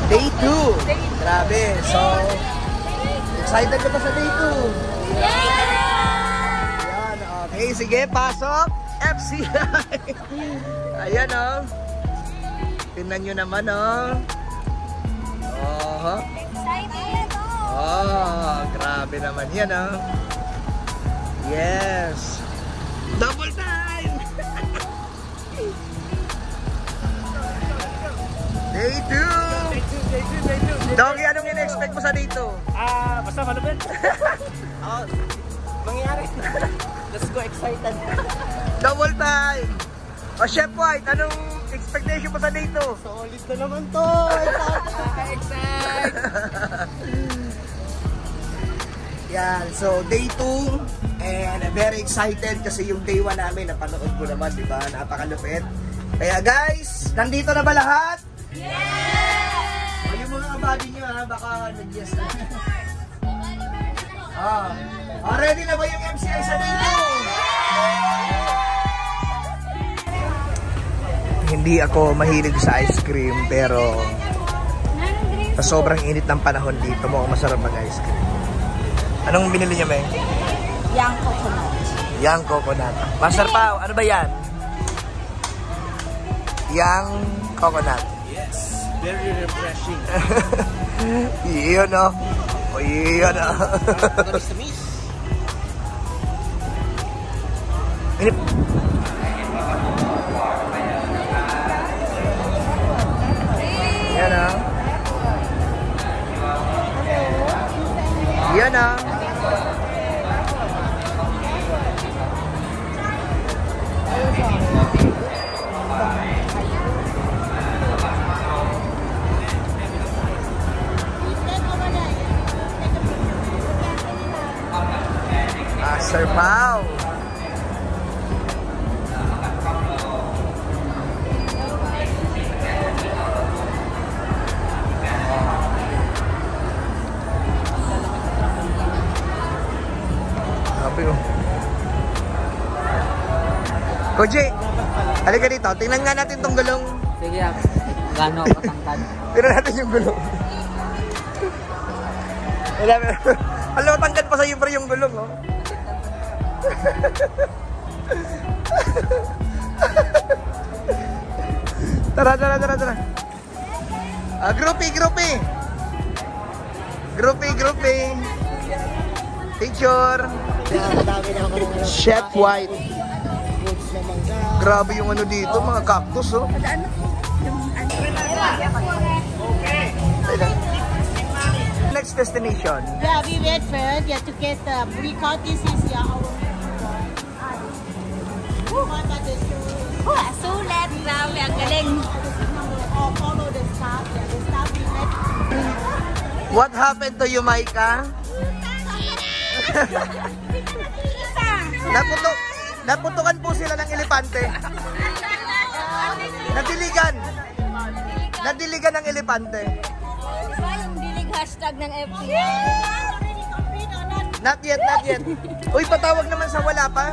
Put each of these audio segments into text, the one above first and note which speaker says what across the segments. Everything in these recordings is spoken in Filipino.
Speaker 1: Day 2. Grabe. So, excited ka pa sa day 2? Ayan, okay. Sige, pasok. FCI. Ayan, oh. Tingnan nyo naman, oh. Oh.
Speaker 2: Excited,
Speaker 1: Oh, grabe naman yan, oh. Yes. Double time! Day 2! Doggy, anong in-expect mo sa day 2?
Speaker 3: Basta malupit. Mangyayari. Let's go, excited.
Speaker 1: Double time! O, Chef White, anong expectation mo sa day 2?
Speaker 3: Solid na naman to. Excited.
Speaker 1: Yan, so day 2 and very excited kasi yung day 1 namin napanood ko naman, di ba? Napakalupit. Kaya guys, nandito na ba lahat? Yes! Yung mga kabady nyo ha, baka nag-yes na. Ready na ba yung MCI sa day 2? Hindi ako mahilig sa ice cream pero sa sobrang init ng panahon dito mukhang masarap mag-ice cream. Anong binili niya, May?
Speaker 2: Young coconut.
Speaker 1: Young coconut. Master Pao, ano ba yan? Young coconut.
Speaker 3: Yes, very refreshing.
Speaker 1: Iyon, no? O, iyon, no?
Speaker 3: Tamis-tamis.
Speaker 1: Inip. Yan, no? Yan, no? Master Pao. Sabi ko. Koji, halika dito. Tingnan nga natin tong gulong.
Speaker 3: Sige, gano'n katangkad.
Speaker 1: Tingnan natin yung gulong. Alam mo, tangkad pa sa'yo pa yung gulong, oh. Tara. Groupie. Picture. Chef White. Grabe yung ano dito, mga cactus, oh. Next destination.
Speaker 2: Yeah, we wait first. You have to get the pre-cut. This is our sulit. Grabe, ang galing. Follow the staff. Yeah, the staff we met.
Speaker 1: What happened to you, Maika? Naputukan po sila ng elepante. Nadiligan ng elepante.
Speaker 2: Diba yung dilig hashtag ng FCI?
Speaker 1: Not yet. Uy, patawag naman sa wala pa.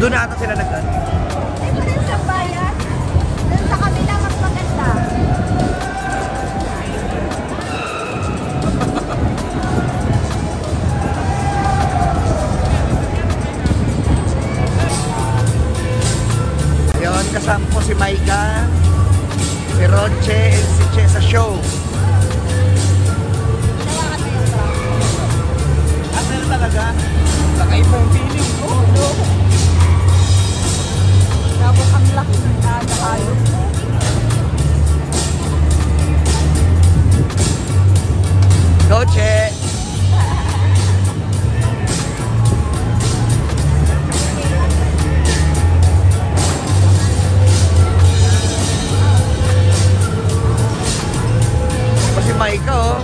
Speaker 1: Doon na ata sila nag-ano.
Speaker 2: Ito din sa bayan. Doon sa kabila mas maganda.
Speaker 1: Ayun, kasama ko si Maika, si Roche, and si Che sa show. Ano talaga? Kakaibang feeling ko.
Speaker 2: Tapos ang laki na hayop.
Speaker 1: Go, Che! Si Maika, oh.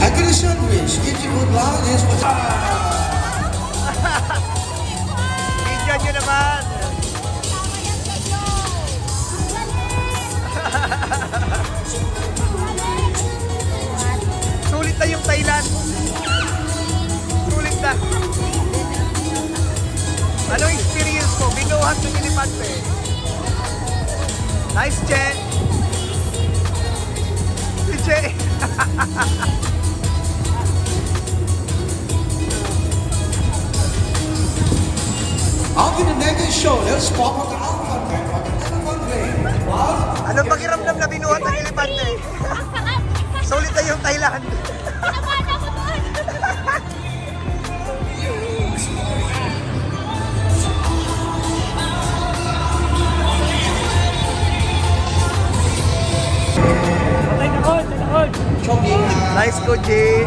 Speaker 4: Agri sandwich, if you would like this.
Speaker 1: Video nyo naman! Sulit na yung Thailand. Sulit na. Anong experience mo? Binuhat ng elepante. Nice, Che. Si Che.
Speaker 4: After the next show, let's pop up the elephant train. Wow.
Speaker 1: Anong pakiramdam na binuhat ng elepante? Sulit na yung Thailand. Nice, Koji.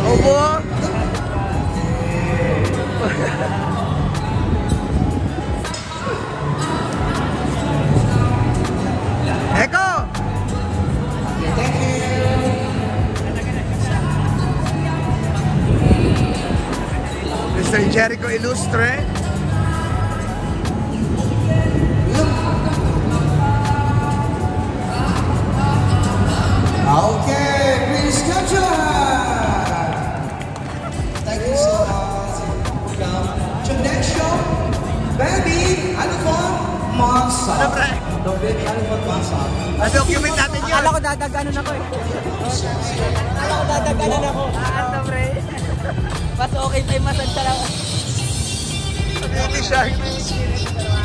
Speaker 1: Obo. Eko. Mr. Jericho Illustre.
Speaker 4: Okay, please capture. Thank you so much. To next show, Baby Elephant Monster.
Speaker 1: Ano, pre?
Speaker 4: The Baby Elephant Monster.
Speaker 1: Na-document natin yun.
Speaker 3: Akala ko dadaganon ako eh. Akala ko dadaganon ako.
Speaker 1: Ano, pre?
Speaker 3: Mas okay pa yung massage lang.
Speaker 1: Beauty shark.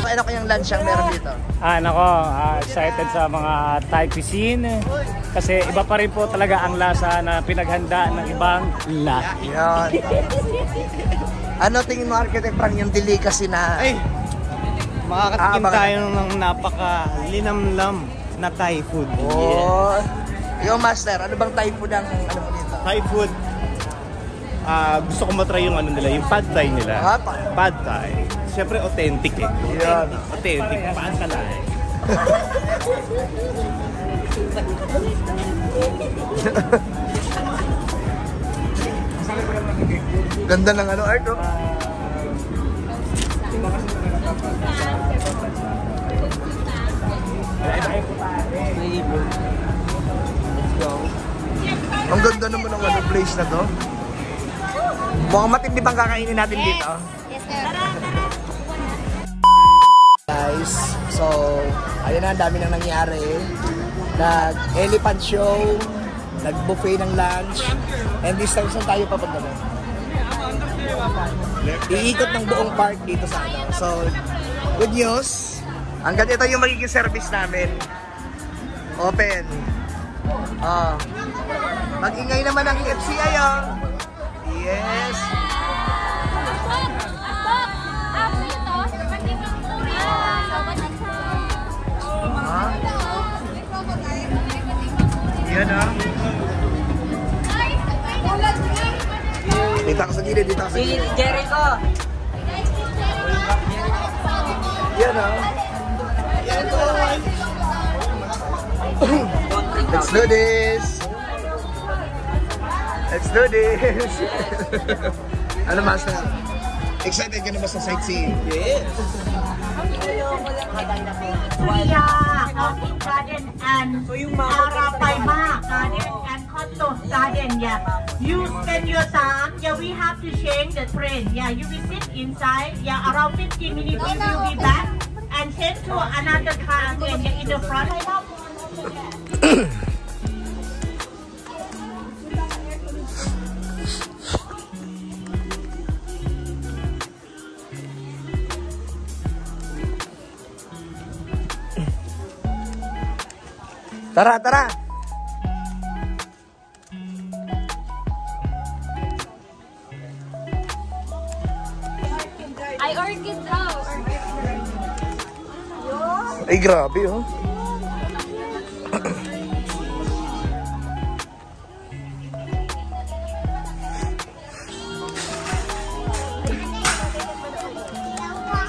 Speaker 1: Ano kayang lunch ang meron dito?
Speaker 5: Nako, excited sa mga Thai cuisine. Kasi iba pa rin po talaga ang lasa na pinaghanda ng ibang lahi.
Speaker 1: Yan. Ano tingin mo, Architect Frank, yung delicacy na...
Speaker 6: Ay, makakatikim
Speaker 1: baka-
Speaker 6: tayo ng napaka-linamlam na Thai food.
Speaker 1: Oh. Yung master, ano bang Thai food ang ano mo dito?
Speaker 6: Thai food. Gusto ko matry yung ano nila, yung pad thai nila.
Speaker 1: Ah, pa-
Speaker 6: Pad thai. Siyempre authentic eh.
Speaker 1: Yan.
Speaker 6: Authentic. Paan ka lang eh.
Speaker 1: Ganda ng ano, art, oh. Ang ganda naman ng ano, place na to. Mukhang matindi bang kakainin natin dito?
Speaker 2: Yes, sir.
Speaker 1: Guys, so, ayun na, ang dami nang nangyari. Nag-elephant show, nag-buffet ng lunch, and this time, saan tayo papunta na? Iikot ng buong park dito sa ano. So, good news. Hanggang ito yung magiging service namin. Open. Mag-ingay naman ang FCI, oh. Yes. Yan, ah. Dito ako sa gilid, dito ako sa
Speaker 3: Si
Speaker 1: gilid.
Speaker 3: Jericho.
Speaker 1: Yan, ah. Let's do this. Let's do this. Ano, Master? Excited ka na ba sa sightseeing?
Speaker 6: Yes.
Speaker 2: Korea, Orchid Garden and Arapaima Garden and Koto Garden. Yeah, you spend your time. Yeah, we have to change the train. Yeah, you will sit inside. Yeah, around 15 minutes we will be back and head to another car again. Yeah, in the front.
Speaker 1: Tara, tara!
Speaker 2: I orchid daw.
Speaker 1: Ay, grabe, oh.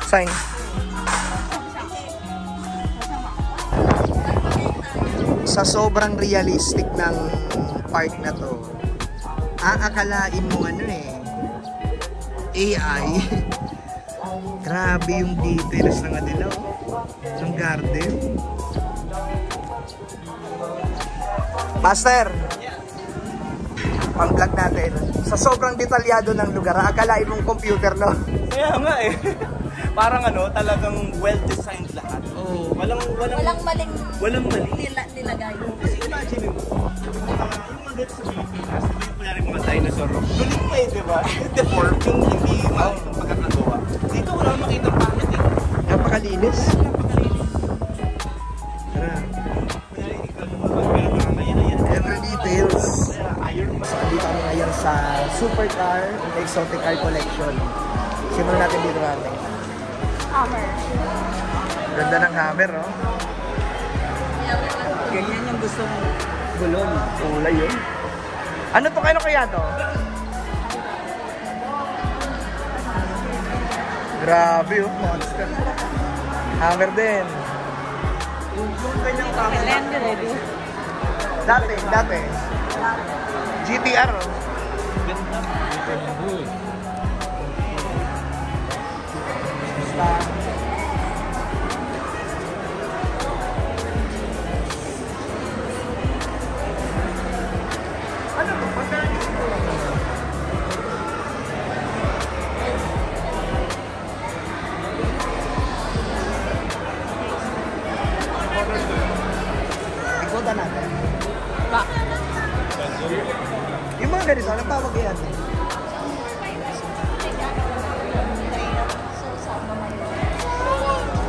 Speaker 1: Sign. Sa sobrang realistic ng park na to, aakalain mo ano AI. Grabe yung details ng kanila, ng garden. Master, pang-vlog natin. Sa sobrang detalyado ng lugar, aakalain mong computer, no?
Speaker 6: Kaya nga eh. Parang ano, talagang well-designed lahat. Oh, walang
Speaker 2: maling
Speaker 6: mali.
Speaker 2: nilagay.
Speaker 6: Kasi imagine mo, yung mga sa Pilipinas, yung kunyari mga dinosaur, nulit pa eh, di ba? Deform, yung hindi yung pagkakagawa. Dito wala makita ang pangit eh.
Speaker 1: Napakalinis. Tara.
Speaker 6: Kunyari, ikaw lumabas, pero mga ngayon,
Speaker 1: Every details.
Speaker 6: iron pa.
Speaker 1: So, dito kami ngayon sa Supercar Exotic Car Collection. Simulan natin dito natin.
Speaker 2: Hammer.
Speaker 1: Ganda ng hammer, oh.
Speaker 3: Ganyan yung gusto mong gulong.
Speaker 1: Kulay yun. Ano to? Kano kaya to? Grabe, oh. Monster. Hammer din. Dati. GTR, oh. Ano to? Pagkain ito. Ikutan natin. Yung mga ganito, anong tawag yan?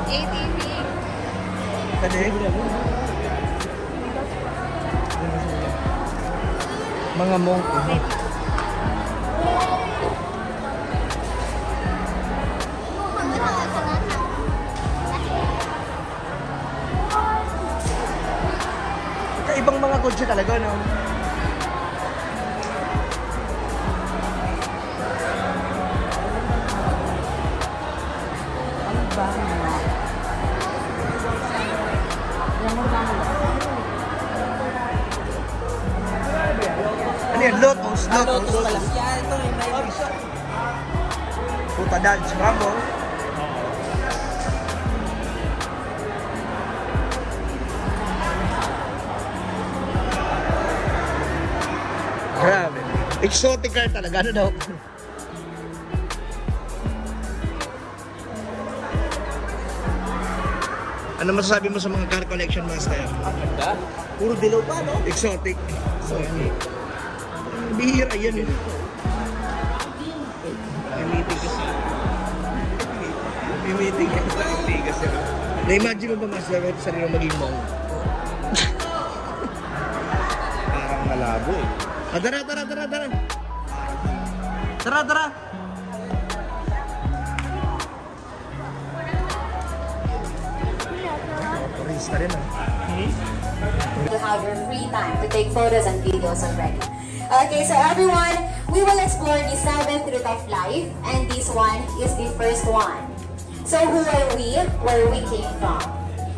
Speaker 2: ATV.
Speaker 1: Kani? Mga monk. Ibang mga kotse talaga, no? Ano yan? Lotus.
Speaker 3: Yan, ito yung may
Speaker 1: Puta Dodge Rambo. Grabe. Exotic car talaga. Ano daw? Ano masasabi mo sa mga car collection, Master?
Speaker 6: Ganda.
Speaker 3: puro dilaw pa, no?
Speaker 1: Exotic. So, bihira yan, eh.
Speaker 6: Mimitig ka sa Itigas yun.
Speaker 1: Na-imagine mo ba, Master, sa sarili maging monk?
Speaker 6: Parang malabo eh.
Speaker 1: Ah, tara! Tara! Turista rin, ah.
Speaker 7: To have your free time to take photos and videos already. Okay, so everyone, we will explore the 7th route of life, and this one is the first one. So who are we? Where we came from?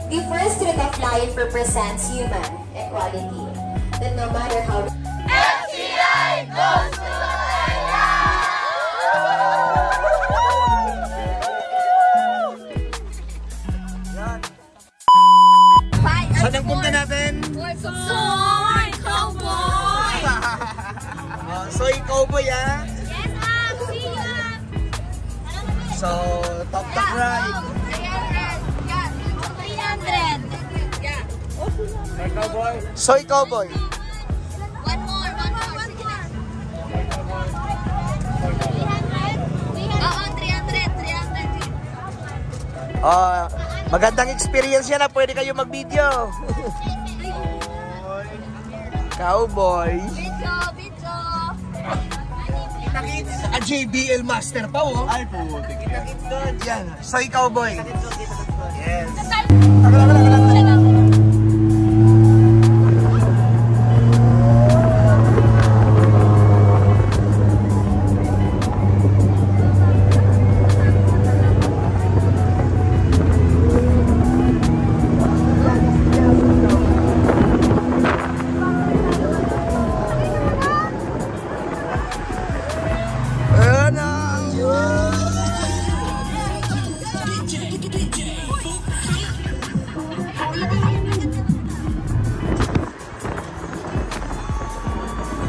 Speaker 7: The first route of life represents human equality. That no matter how MTI goes to Manila!
Speaker 1: cowboy, ha?
Speaker 7: Yes, see you.
Speaker 1: So, talk right.
Speaker 7: 300. Yeah.
Speaker 1: Soy cowboy.
Speaker 7: One more. Sige na. 300.
Speaker 1: Magandang experience yan na pwede kayo mag-video. Cowboy.
Speaker 7: Video.
Speaker 1: Kita-kits a JBL Master pa, oh.
Speaker 6: Ay po,
Speaker 1: Kita-kits doon. Yan, soy cowboy. Yes.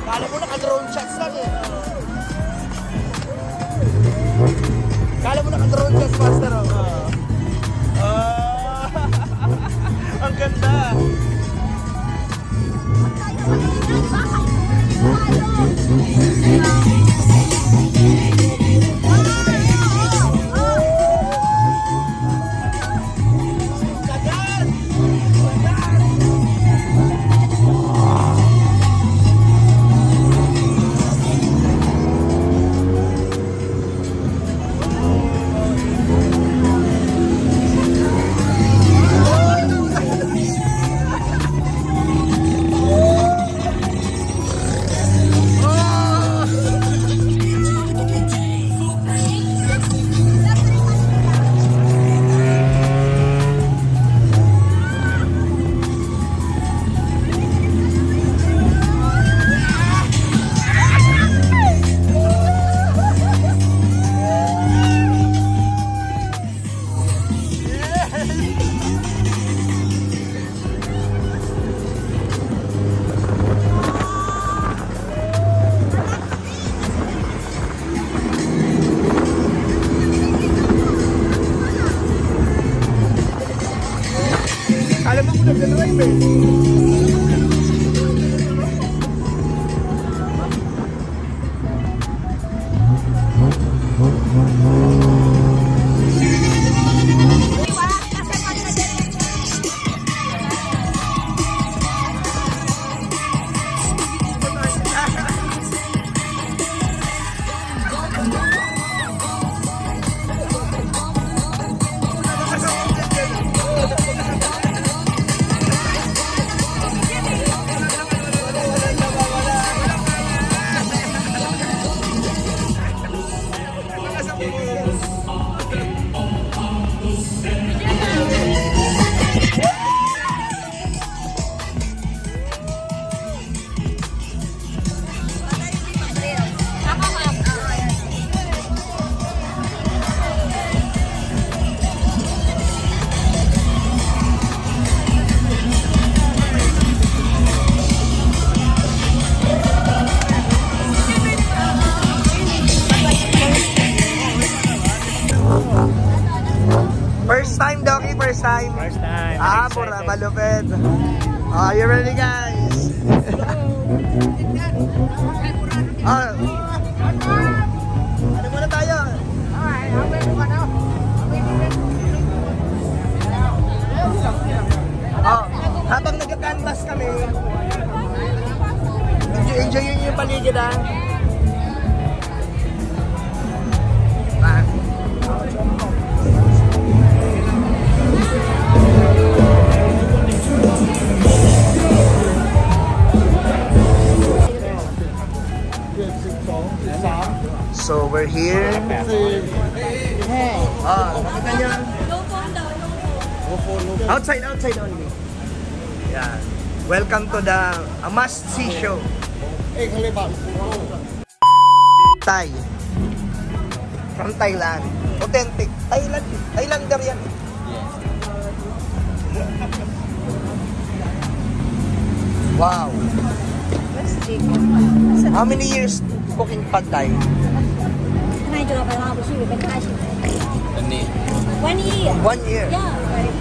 Speaker 1: Kala mo naka-drone shots lang eh. Kala mo naka-drone shots, Master.
Speaker 6: ang ganda.
Speaker 1: Kala mo nag-drive eh. First time, Doki, first time.
Speaker 5: First time.
Speaker 1: Pura malupit. Oh, you ready, guys? Ano muna tayo? Habang nag-canvas kami, enjoy yun yung paligid, ha? So we're here. Nakita niyo? Outside only. Yeah. Welcome to the must-see show. Thai. From Thailand. Authentic. Thailander yan. Wow. How many years cooking pad Thai?
Speaker 3: 太久了，本来不是有个大型的。1 year.
Speaker 1: 1 year.
Speaker 3: Yeah. Right.